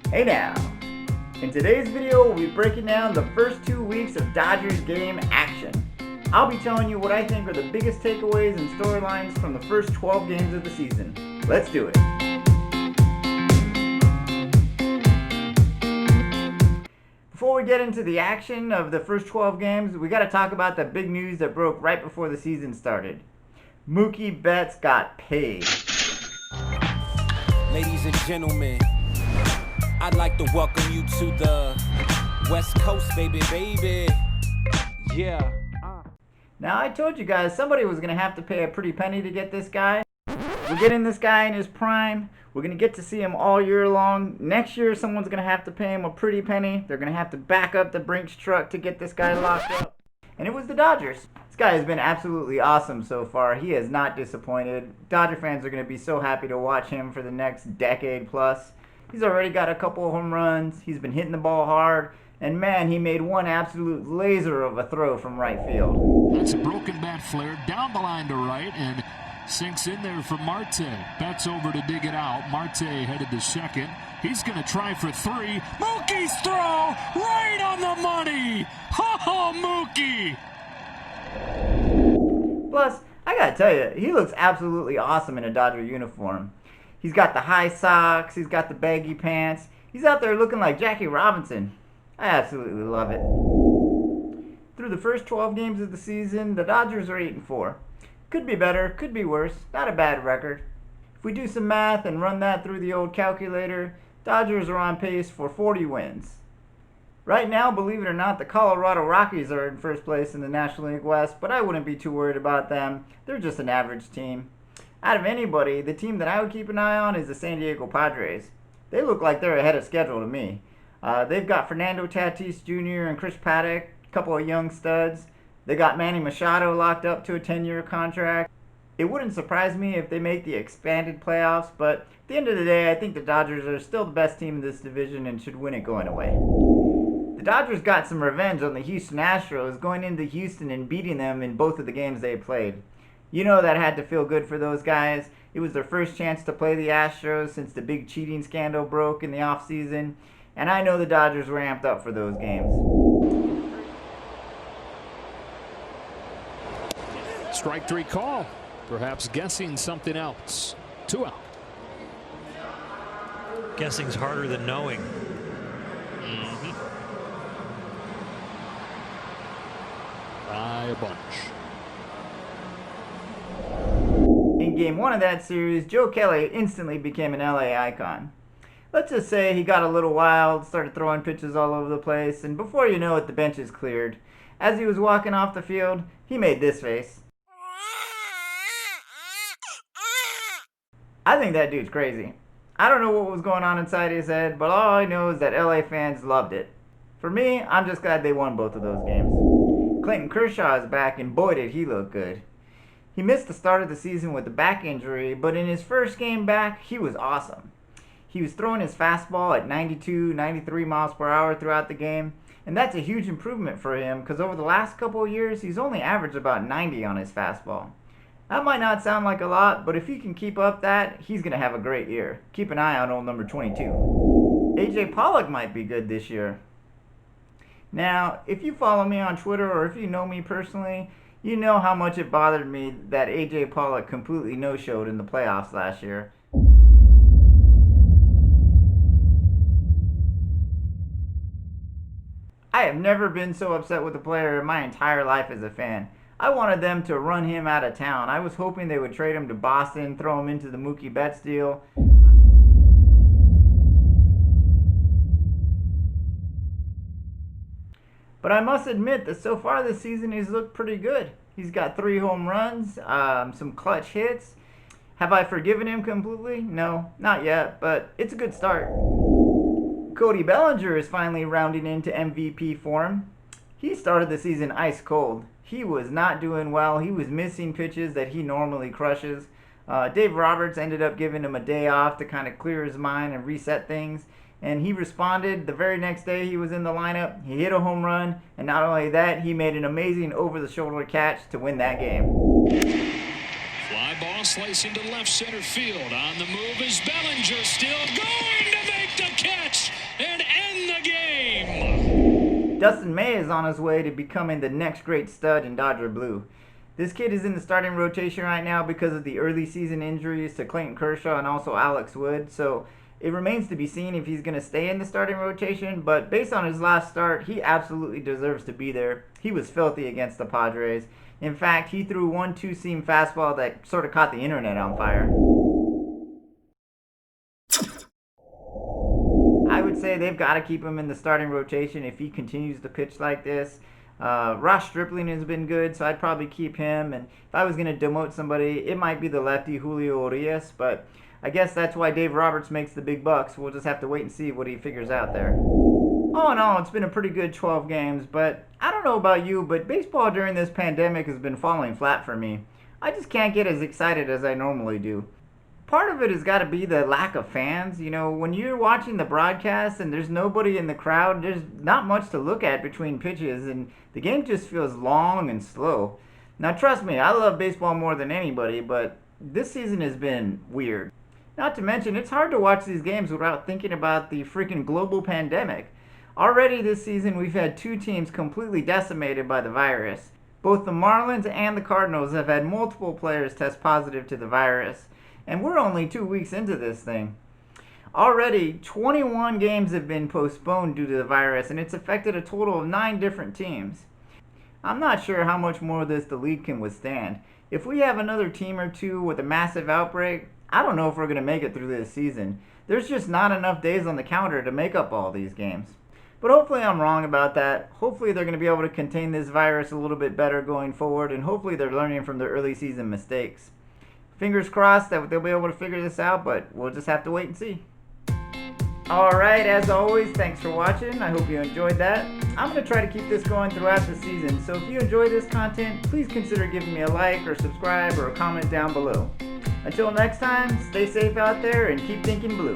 Hey now! In today's video, we'll be breaking down the first 2 weeks of Dodgers game action. I'll be telling you what I think are the biggest takeaways and storylines from the first 12 games of the season. Let's do it! Before we get into the action of the first 12 games, we got to talk about the big news that broke right before the season started. Mookie Betts got paid. Ladies and gentlemen, I'd like to welcome you to the West Coast, baby. Yeah. Now, I told you guys somebody was going to have to pay a pretty penny to get this guy. We're getting this guy in his prime. We're going to get to see him all year long. Next year, someone's going to have to pay him a pretty penny. They're going to have to back up the Brinks truck to get this guy locked up. And it was the Dodgers. This guy has been absolutely awesome so far. He has not disappointed. Dodger fans are going to be so happy to watch him for the next decade plus. He's already got a couple of home runs. He's been hitting the ball hard. And man, he made one absolute laser of a throw from right field. That's a broken bat flare down the line to right and sinks in there for Marte. Betts over to dig it out. Marte headed to second. He's going to try for three. Mookie's throw right on the money. Oh, Mookie. Plus, I gotta tell you, he looks absolutely awesome in a Dodger uniform. He's got the high socks, he's got the baggy pants. He's out there looking like Jackie Robinson. I absolutely love it. Through the first 12 games of the season, the Dodgers are 8-4. Could be better, could be worse. Not a bad record. If we do some math and run that through the old calculator, Dodgers are on pace for 40 wins. Right now, believe it or not, the Colorado Rockies are in first place in the National League West, but I wouldn't be too worried about them. They're just an average team. Out of anybody, the team that I would keep an eye on is the San Diego Padres. They look like they're ahead of schedule to me. They've got Fernando Tatis Jr. and Chris Paddock, a couple of young studs. They got Manny Machado locked up to a 10-year contract. It wouldn't surprise me if they make the expanded playoffs, but at the end of the day, I think the Dodgers are still the best team in this division and should win it going away. The Dodgers got some revenge on the Houston Astros, going into Houston and beating them in both of the games they played. You know that had to feel good for those guys. It was their first chance to play the Astros since the big cheating scandal broke in the offseason, and I know the Dodgers were amped up for those games. Strike three call. Perhaps guessing something else. 2 out. Guessing's harder than knowing. By a bunch. In Game 1 of that series, Joe Kelly instantly became an LA icon. Let's just say he got a little wild, started throwing pitches all over the place, and before you know it, the bench is cleared. As he was walking off the field, he made this face. I think that dude's crazy. I don't know what was going on inside his head, but all I know is that LA fans loved it. For me, I'm just glad they won both of those games. Clayton Kershaw is back, and boy did he look good. He missed the start of the season with a back injury, but in his first game back, he was awesome. He was throwing his fastball at 92, 93 miles per hour throughout the game, and that's a huge improvement for him because over the last couple of years, he's only averaged about 90 on his fastball. That might not sound like a lot, but if he can keep up that, he's going to have a great year. Keep an eye on old number 22. A.J. Pollock might be good this year. Now, if you follow me on Twitter or if you know me personally, you know how much it bothered me that A.J. Pollock completely no-showed in the playoffs last year. I have never been so upset with a player in my entire life as a fan. I wanted them to run him out of town. I was hoping they would trade him to Boston, throw him into the Mookie Betts deal. But I must admit that so far this season he's looked pretty good. He's got 3 home runs, some clutch hits. Have I forgiven him completely? No, not yet, but it's a good start. Cody Bellinger is finally rounding into MVP form. He started the season ice cold. He was not doing well. He was missing pitches that he normally crushes. Dave Roberts ended up giving him a day off to kind of clear his mind and reset things. And he responded the very next day he was in the lineup. He hit a home run, and not only that, he made an amazing over-the-shoulder catch to win that game. Fly ball slicing to left center field. On the move is Bellinger, still going to make the catch. Dustin May is on his way to becoming the next great stud in Dodger blue. This kid is in the starting rotation right now because of the early season injuries to Clayton Kershaw and also Alex Wood, so it remains to be seen if he's going to stay in the starting rotation, but based on his last start, he absolutely deserves to be there. He was filthy against the Padres. In fact, he threw one two-seam fastball that sort of caught the internet on fire. I would say they've got to keep him in the starting rotation if he continues to pitch like this. Ross Stripling has been good, so I'd probably keep him. And if I was going to demote somebody, it might be the lefty Julio Urias, but I guess that's why Dave Roberts makes the big bucks. We'll just have to wait and see what he figures out there. All in all, it's been a pretty good 12 games, but I don't know about you, but baseball during this pandemic has been falling flat for me. I just can't get as excited as I normally do. Part of it has got to be the lack of fans. You know, when you're watching the broadcast and there's nobody in the crowd, there's not much to look at between pitches, and the game just feels long and slow. Now, trust me, I love baseball more than anybody, but this season has been weird. Not to mention, it's hard to watch these games without thinking about the freaking global pandemic. Already this season, we've had two teams completely decimated by the virus. Both the Marlins and the Cardinals have had multiple players test positive to the virus. And we're only 2 weeks into this thing. Already, 21 games have been postponed due to the virus, and it's affected a total of 9 different teams. I'm not sure how much more of this the league can withstand. If we have another team or two with a massive outbreak, I don't know if we're going to make it through this season. There's just not enough days on the calendar to make up all these games. But hopefully I'm wrong about that. Hopefully they're going to be able to contain this virus a little bit better going forward, and hopefully they're learning from their early season mistakes. Fingers crossed that they'll be able to figure this out, but we'll just have to wait and see. Alright, as always, thanks for watching. I hope you enjoyed that. I'm going to try to keep this going throughout the season, so if you enjoy this content, please consider giving me a like or subscribe or a comment down below. Until next time, stay safe out there and keep thinking blue.